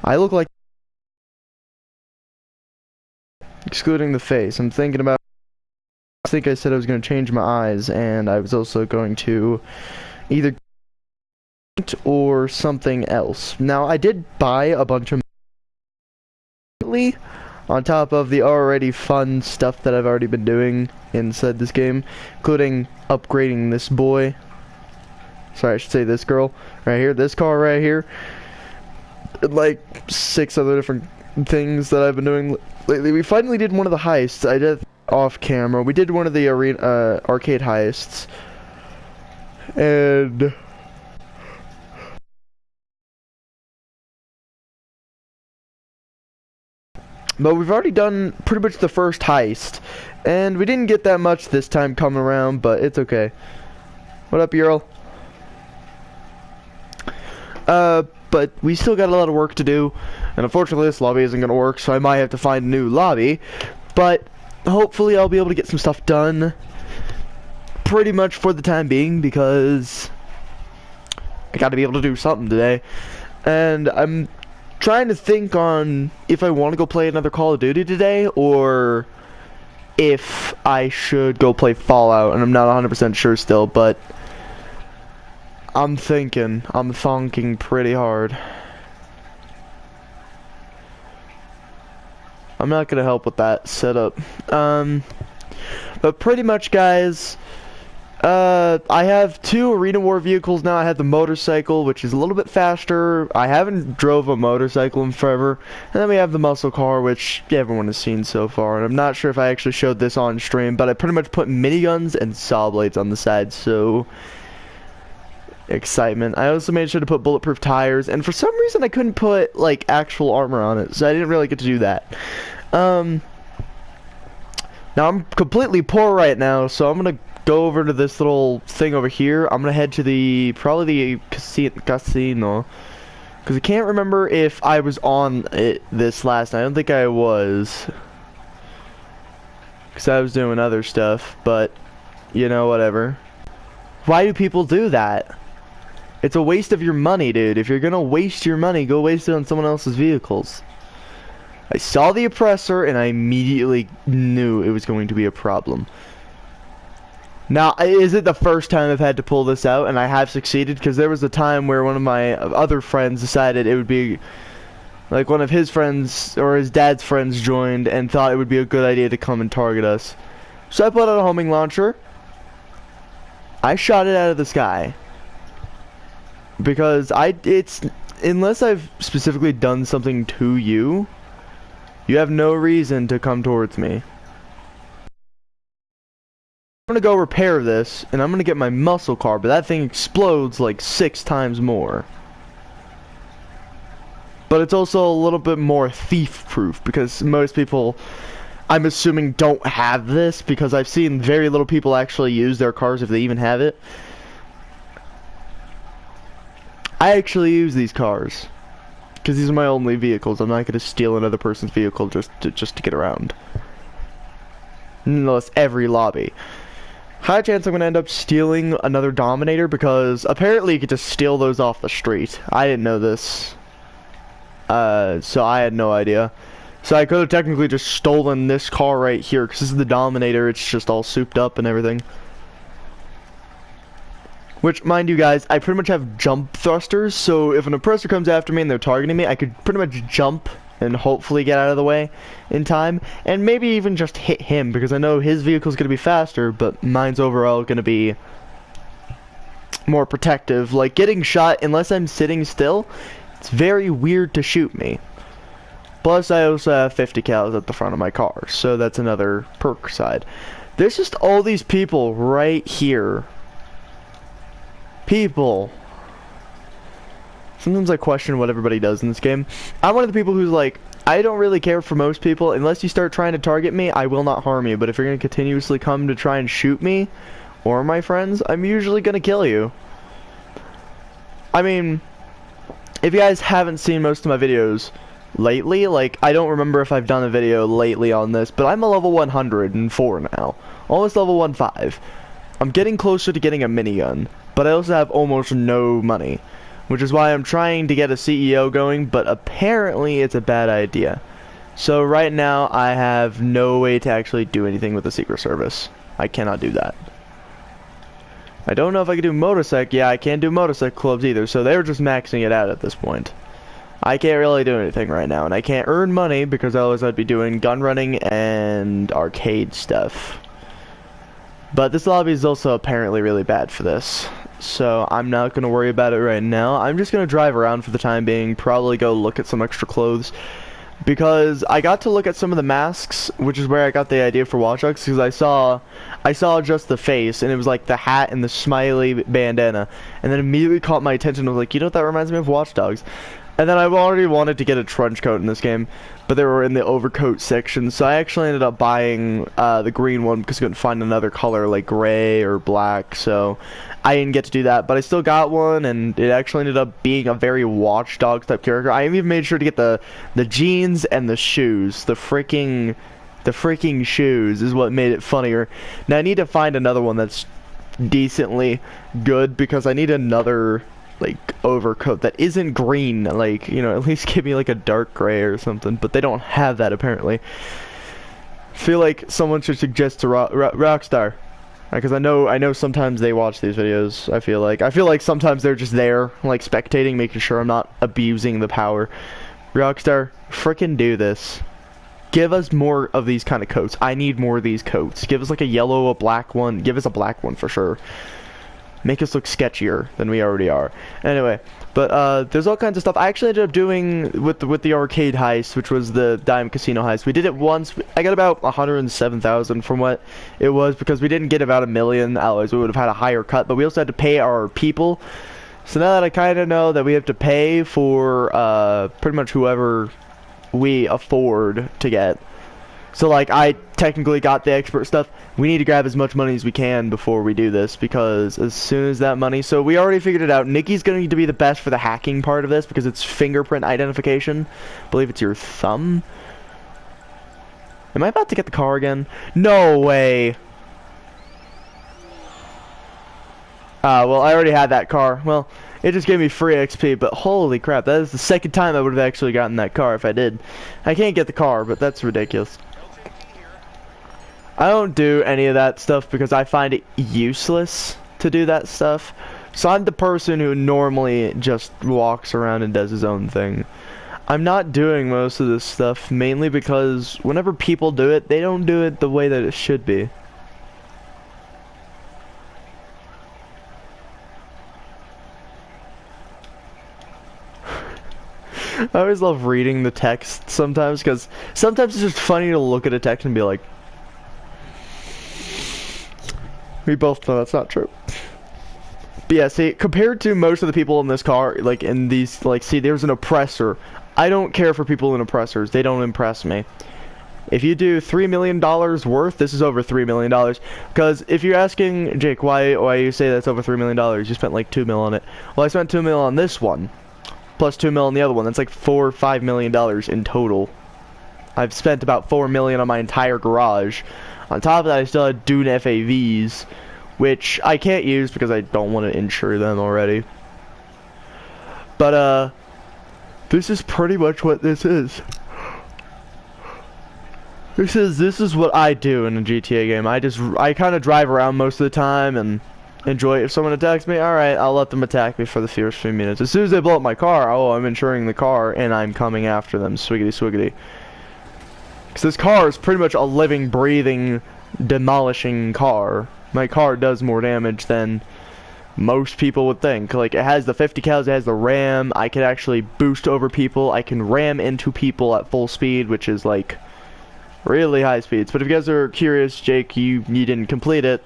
I look like, excluding the face. I'm thinking about, I think I said I was going to change my eyes, and I was also going to either or something else. Now, I did buy a bunch of on top of the already fun stuff that I've already been doing inside this game, including upgrading this boy. Sorry, I should say this girl right here, this car right here, and like 6 other different things that I've been doing lately. We finally did one of the heists. I did off camera. We did one of the arena arcade heists, and but we've already done pretty much the first heist, and we didn't get that much this time coming around, but it's okay. What up, Earl? But we still got a lot of work to do, and unfortunately this lobby isn't gonna work, so I might have to find a new lobby, but hopefully I'll be able to get some stuff done pretty much for the time being, because I gotta be able to do something today. And I'm trying to think on if I want to go play another Call of Duty today, or if I should go play Fallout, and I'm not 100% sure still, but I'm thinking pretty hard. I'm not gonna help with that setup. But pretty much, guys, I have 2 Arena War vehicles now. I have the motorcycle, which is a little bit faster. I haven't drove a motorcycle in forever. And then we have the muscle car, which everyone has seen so far. And I'm not sure if I actually showed this on stream, but I pretty much put miniguns and saw blades on the side, so excitement. I also made sure to put bulletproof tires, and for some reason I couldn't put like actual armor on it, so I didn't really get to do that. Now I'm completely poor right now, so I'm gonna go over to this little thing over here. I'm gonna head to probably the casino, because I can't remember if I was on this last night. I don't think I was, because I was doing other stuff, but you know, whatever. Why do people do that? It's a waste of your money, dude. If you're gonna waste your money, go waste it on someone else's vehicles. I saw the oppressor, and I immediately knew it was going to be a problem. Now, is it the first time I've had to pull this out, and I have succeeded? Because there was a time where one of my other friends decided it would be, like, one of his friends, or his dad's friends joined, and thought it would be a good idea to come and target us. So I put out a homing launcher. I shot it out of the sky. Because unless I've specifically done something to you, you have no reason to come towards me. I'm gonna go repair this, and I'm gonna get my muscle car, but that thing explodes like 6 times more. But it's also a little bit more thief-proof, because most people, I'm assuming, don't have this, because I've seen very little people actually use their cars if they even have it. I actually use these cars, because these are my only vehicles. I'm not going to steal another person's vehicle just to get around. Unless every lobby. High chance I'm going to end up stealing another Dominator, because apparently you could just steal those off the street. I didn't know this. So I had no idea. So I could have technically just stolen this car right here, because this is the Dominator. It's just all souped up and everything. Which, mind you guys, I pretty much have jump thrusters, so if an oppressor comes after me and they're targeting me, I could pretty much jump and hopefully get out of the way in time, and maybe even just hit him, because I know his vehicle's going to be faster, but mine's overall going to be more protective. Like, getting shot, unless I'm sitting still, it's very weird to shoot me. Plus, I also have 50 cals at the front of my car, so that's another perk side. There's just all these people right here. People. Sometimes I question what everybody does in this game. I'm one of the people who's like, I don't really care for most people. Unless you start trying to target me, I will not harm you. But if you're going to continuously come to try and shoot me, or my friends, I'm usually going to kill you. I mean, if you guys haven't seen most of my videos lately, like, I don't remember if I've done a video lately on this, but I'm a level 104 now. Almost level 15. I'm getting closer to getting a minigun, but I also have almost no money. which is why I'm trying to get a CEO going, but apparently it's a bad idea. So right now I have no way to actually do anything with the Secret Service. I cannot do that. I don't know if I can do motorcycle. Yeah, I can't do motorcycle clubs either, so they're just maxing it out at this point. I can't really do anything right now, and I can't earn money because otherwise I'd be doing gun running and arcade stuff. But this lobby is also apparently really bad for this, so I'm not going to worry about it right now. I'm just going to drive around for the time being, probably go look at some extra clothes, because I got to look at some of the masks, which is where I got the idea for Watch Dogs, because I saw just the face, and it was like the hat and the smiley bandana, and then immediately caught my attention. I was like, you know what that reminds me of? Watch Dogs. And then I already wanted to get a trench coat in this game, but they were in the overcoat section, so I actually ended up buying the green one because I couldn't find another color like gray or black, so I didn't get to do that, but I still got one, and it actually ended up being a very Watch Dogs type character. I even made sure to get the jeans and the shoes. The freaking shoes is what made it funnier. Now I need to find another one that's decently good, because I need another like overcoat that isn't green, like, you know, at least give me like a dark gray or something, but they don't have that apparently. Feel like someone should suggest to Rockstar, because I know sometimes they watch these videos. I feel like sometimes they're just there like spectating, making sure I'm not abusing the power. Rockstar, frickin' do this. Give us more of these kind of coats. I need more of these coats. Give us like a yellow, a black one. Give us a black one for sure. Make us look sketchier than we already are. Anyway, but there's all kinds of stuff. I actually ended up doing with the arcade heist, which was the Dime Casino heist. We did it once. I got about 107,000 from what it was, because we didn't get about 1 million. Otherwise, we would have had a higher cut. But we also had to pay our people. So now that I kind of know that we have to pay for pretty much whoever we afford to get. So like, I technically got the expert stuff. We need to grab as much money as we can before we do this, because as soon as that money... So we already figured it out. Nikki's going to be the best for the hacking part of this, because it's fingerprint identification. I believe it's your thumb. Am I about to get the car again? No way. Well, I already had that car. Well, it just gave me free XP, but holy crap, that is the second time I would have actually gotten that car if I did. I can't get the car, but that's ridiculous. I don't do any of that stuff because I find it useless to do that stuff. So I'm the person who normally just walks around and does his own thing. I'm not doing most of this stuff mainly because whenever people do it, they don't do it the way that it should be. I always love reading the text sometimes, because sometimes it's just funny to look at a text and be like, we both know that's not true. But yeah, see, compared to most of the people in this car, like in these, like, see, there's an oppressor. I don't care for people in oppressors. They don't impress me. If you do $3 million worth, this is over $3 million. Because if you're asking, Jake, why you say that's over $3 million, you spent like $2 mil on it. Well, I spent $2 mil on this one, plus $2 mil on the other one. That's like $4 or $5 million in total. I've spent about $4 million on my entire garage. On top of that, I still had Dune FAVs, which I can't use because I don't want to insure them already. But, this is pretty much what this is. This is what I do in a GTA game. I kind of drive around most of the time and enjoy it. If someone attacks me, alright, I'll let them attack me for the first few minutes. As soon as they blow up my car, oh, I'm insuring the car, and I'm coming after them, swiggity swiggity. Because this car is pretty much a living, breathing, demolishing car. My car does more damage than most people would think. Like, it has the 50 cals, it has the RAM, I can actually boost over people, I can ram into people at full speed, which is like really high speeds. But if you guys are curious, Jake, you didn't complete it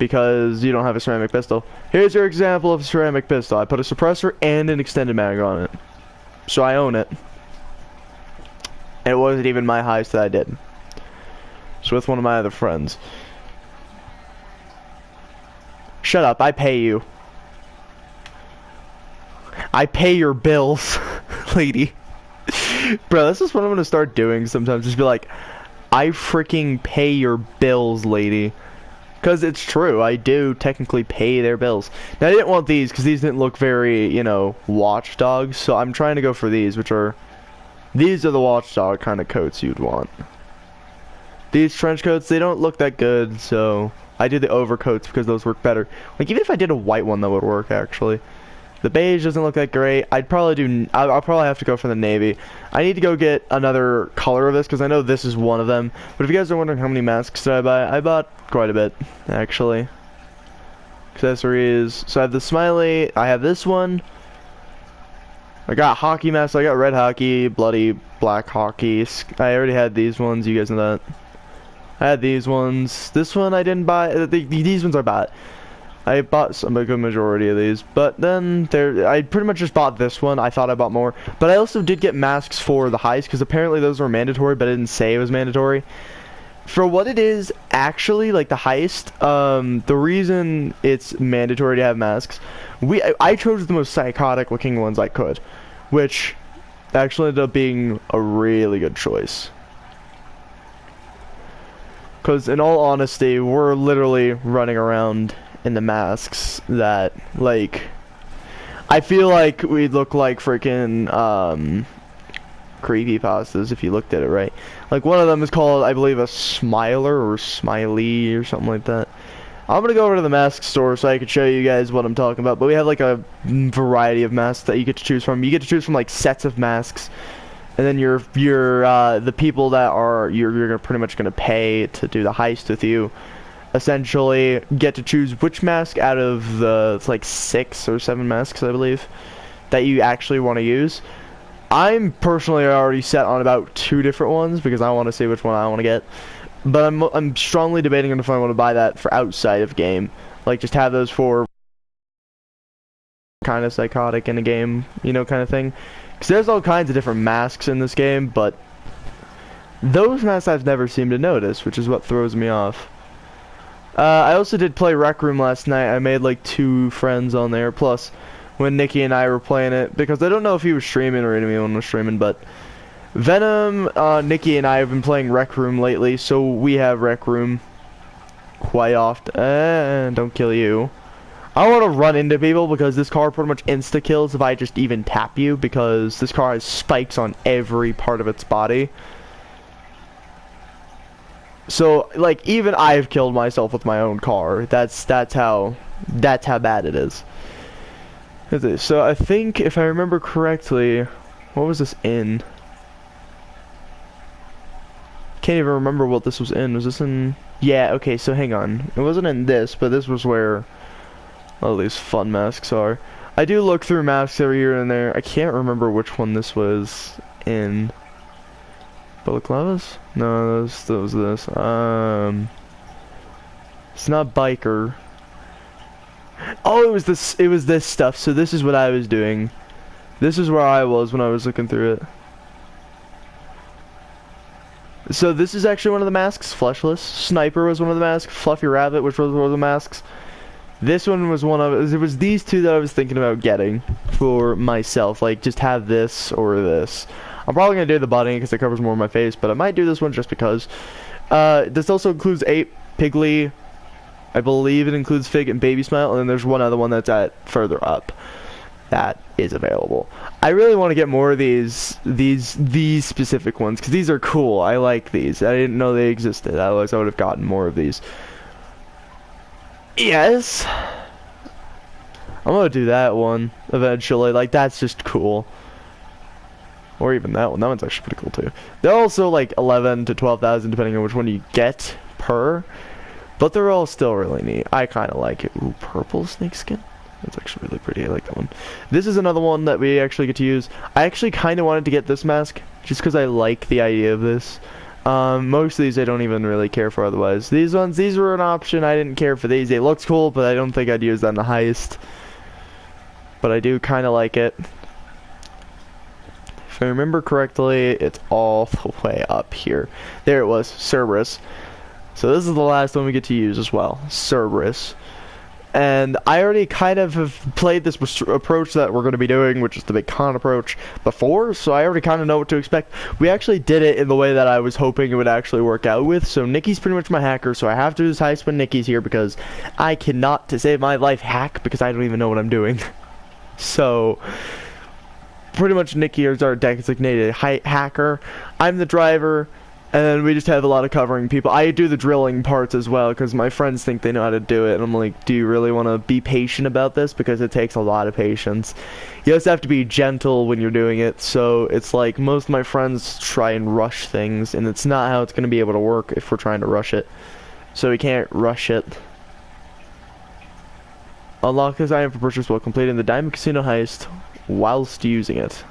because you don't have a ceramic pistol. Here's your example of a ceramic pistol. I put a suppressor and an extended mag on it. So I own it. And it wasn't even my heist that I did. It's with one of my other friends. Shut up, I pay you. I pay your bills, lady. Bro, this is what I'm gonna start doing sometimes. Just be like, I freaking pay your bills, lady. Because it's true, I do technically pay their bills. Now, I didn't want these because these didn't look very, you know, watchdog. So I'm trying to go for these, which are... These are the watchdog kind of coats you'd want. These trench coats, they don't look that good, so... I did the overcoats because those work better. Like, even if I did a white one, that would work, actually. The beige doesn't look that great. I'll probably have to go for the navy. I need to go get another color of this because I know this is one of them. But if you guys are wondering how many masks did I buy, I bought quite a bit, actually. Accessories. So I have the smiley. I have this one. I got hockey masks. I got red hockey, bloody black hockey. I already had these ones. You guys know that. I had these ones. This one I didn't buy. These ones I bought. I bought a good majority of these, but then I pretty much just bought this one. I thought I bought more, but I also did get masks for the heist because apparently those were mandatory, but I didn't say it was mandatory. For what it is, actually, like the heist, the reason it's mandatory to have masks, I chose the most psychotic looking ones I could, which actually ended up being a really good choice. Because in all honesty, we're literally running around in the masks that, like, I feel like we look like freaking creepypastas if you looked at it right. Like, one of them is called, I believe, a Smiler or Smiley or something like that. I'm gonna go over to the mask store so I can show you guys what I'm talking about. But we have like a variety of masks that you get to choose from. You get to choose from like sets of masks, and then you're the people that are you're pretty much gonna pay to do the heist with you. Essentially get to choose which mask out of the, it's like 6 or 7 masks I believe, that you actually want to use. I'm personally already set on about 2 different ones because I want to see which one I want to get, but I'm strongly debating on if I want to buy that for outside of game, like just have those for kind of psychotic in a game, you know, kind of thing, because there's all kinds of different masks in this game, but those masks I've never seemed to notice, which is what throws me off. I also did play Rec Room last night. I made like 2 friends on there, plus when Nikki and I were playing it, because I don't know if he was streaming or anyone was streaming, but Venom, Nikki and I have been playing Rec Room lately, so we have Rec Room quite often. And don't kill you. I don't want to run into people because this car pretty much insta-kills if I just even tap you, because this car has spikes on every part of its body. So, like, even I've killed myself with my own car. That's how bad it is. So I think, if I remember correctly, what was this in? Can't even remember what this was in. Was this in? Yeah, okay, so hang on. It wasn't in this, but this was where all these fun masks are. I do look through masks every here and there. I can't remember which one this was in. Balaclavas? No, that was this. It's not biker. Oh, it was this stuff. So this is what I was doing. This is where I was when I was looking through it. So this is actually one of the masks, Fleshless. Sniper was one of the masks. Fluffy Rabbit, which was one of the masks. This one was one of it. Was these 2 that I was thinking about getting for myself. Like, just have this or this. I'm probably going to do the bunny because it covers more of my face, but I might do this one just because. This also includes Ape, Piggly, I believe it includes Fig and Baby Smile, and then there's one other one that's at further up that is available. I really want to get more of these specific ones because these are cool. I like these. I didn't know they existed, otherwise I would have gotten more of these. Yes, I'm gonna do that one eventually. Like, that's just cool. Or even that one. That one's actually pretty cool too. They're also like 11 to 12,000 depending on which one you get per. But they're all still really neat. I kind of like it. Ooh, purple snakeskin. That's actually really pretty. I like that one. This is another one that we actually get to use. I actually kind of wanted to get this mask just because I like the idea of this. Most of these I don't even really care for otherwise. These were an option. I didn't care for these. They looked cool, but I don't think I'd use that in the heist. But I do kind of like it. If I remember correctly, it's all the way up here. There it was, Cerberus. So this is the last one we get to use as well, Cerberus. And I already kind of have played this approach that we're going to be doing, which is the big con approach, before, so I already kind of know what to expect. We actually did it in the way that I was hoping it would actually work out with, so Nikki's pretty much my hacker, so I have to use heist when Nikki's here because I cannot, to save my life, hack because I don't even know what I'm doing. So, pretty much Nikki is our designated hacker. I'm the driver. And then we just have a lot of covering people. I do the drilling parts as well because my friends think they know how to do it. And I'm like, do you really want to be patient about this? Because it takes a lot of patience. You also have to be gentle when you're doing it. So it's like most of my friends try and rush things. And it's not how it's going to be able to work if we're trying to rush it. So we can't rush it. Unlock this item for purchase while completing the Diamond Casino heist whilst using it.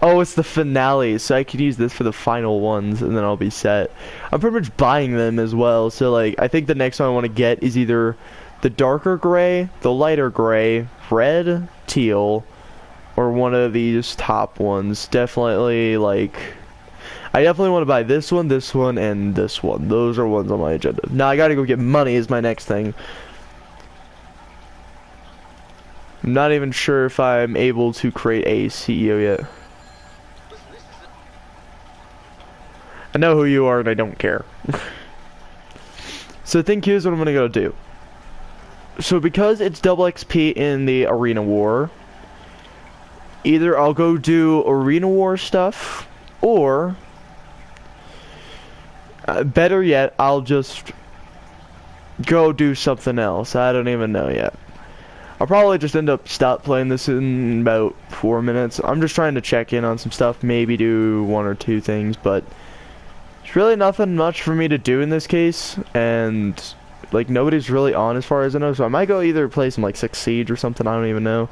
Oh, it's the finale, so I could use this for the final ones, and then I'll be set. I'm pretty much buying them as well, so like, I think the next one I want to get is either the darker gray, the lighter gray, red, teal, or one of these top ones. Definitely, like, I definitely want to buy this one, and this one. Those are ones on my agenda. Now, I gotta go get money is my next thing. I'm not even sure if I'm able to create a CEO yet. I know who you are and I don't care. So I think here's what I'm gonna go do. So because it's double XP in the Arena War, either I'll go do Arena War stuff, or better yet, I'll just go do something else. I don't even know yet. I'll probably just end up stop playing this in about 4 minutes. I'm just trying to check in on some stuff, maybe do 1 or 2 things, but there's really nothing much for me to do in this case, and like nobody's really on as far as I know, so I might go either play some like 6 Siege or something, I don't even know.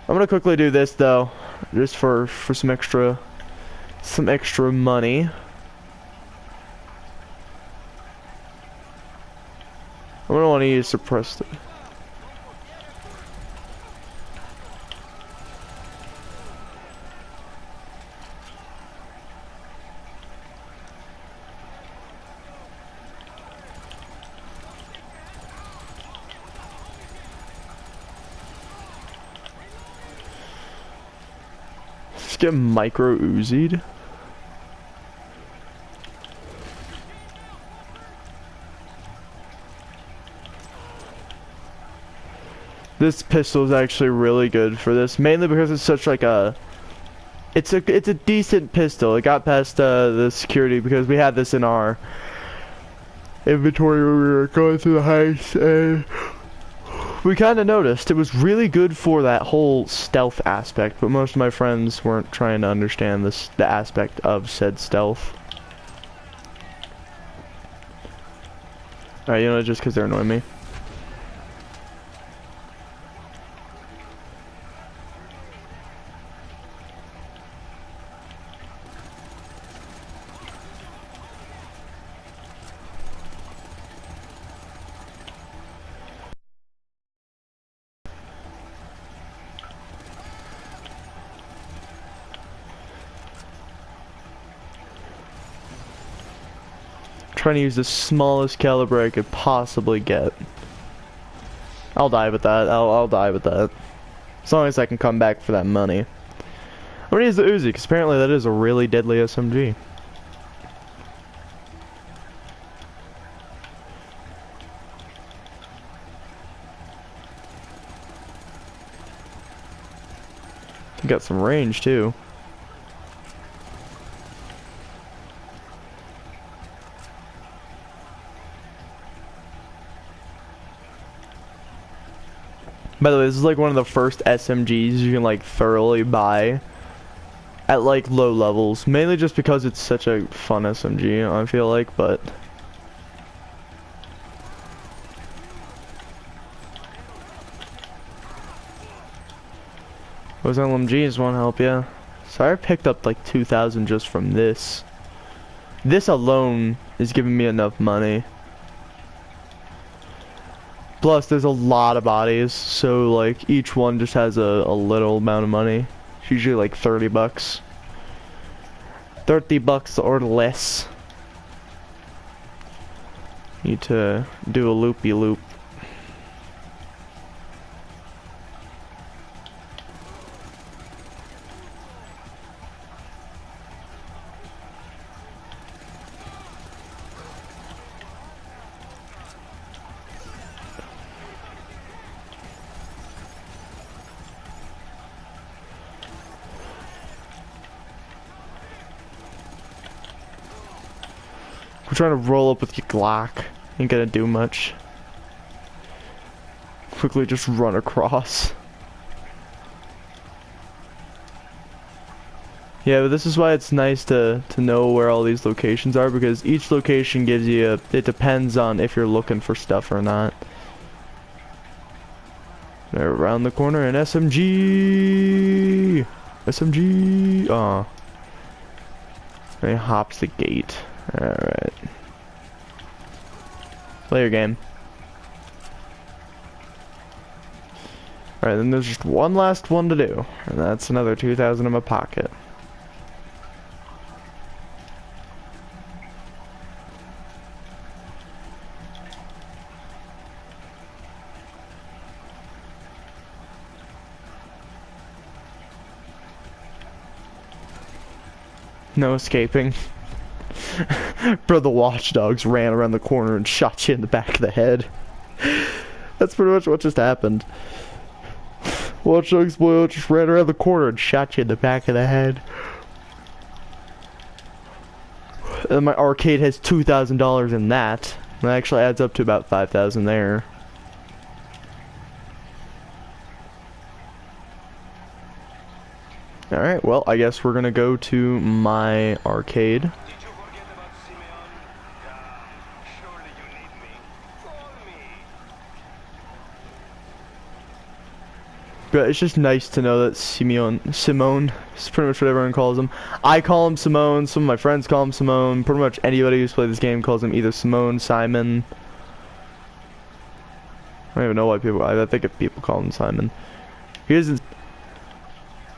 I'm gonna quickly do this though, just for some extra money. I'm gonna want to use suppressed. Let's get micro Uzi'd. This pistol is actually really good for this, mainly because it's such like a it's a decent pistol. It got past the security because we had this in our inventory when we were going through the heist, and we kind of noticed it was really good for that whole stealth aspect, but most of my friends weren't trying to understand the aspect of said stealth. Alright, you know, just because they're annoying me. Trying to use the smallest caliber I could possibly get. I'll die with that. I'll die with that. As long as I can come back for that money. I'm gonna use the Uzi, because apparently that is a really deadly SMG. Got some range too. By the way, this is like one of the first SMGs you can like thoroughly buy at like low levels, mainly just because it's such a fun SMG, I feel like, but those LMGs won't help you. So I picked up like 2,000 just from this. This alone is giving me enough money. Plus, there's a lot of bodies, so like each one just has a little amount of money. It's usually like 30 bucks. 30 bucks or less. Need to do a loopy-loop. We're trying to roll up with your Glock. Ain't gonna do much. Quickly just run across. Yeah, but this is why it's nice to know where all these locations are, because each location gives you a, it depends on if you're looking for stuff or not. They're around the corner, and SMG! SMG! Aw. And he hops the gate. Alright. Play your game. Alright, then there's just one last one to do. And that's another 2,000 in my pocket. No escaping. Bro, the watchdogs ran around the corner and shot you in the back of the head. That's pretty much what just happened. Watchdogs boy just ran around the corner and shot you in the back of the head. And my arcade has $2,000 in that. That actually adds up to about 5,000 there. Alright, well, I guess we're gonna go to my arcade. But it's just nice to know that Simone is pretty much what everyone calls him. I call him Simone, some of my friends call him Simone, pretty much anybody who's played this game calls him either Simone, Simon. I don't even know why people, I think if people call him Simon. He doesn't,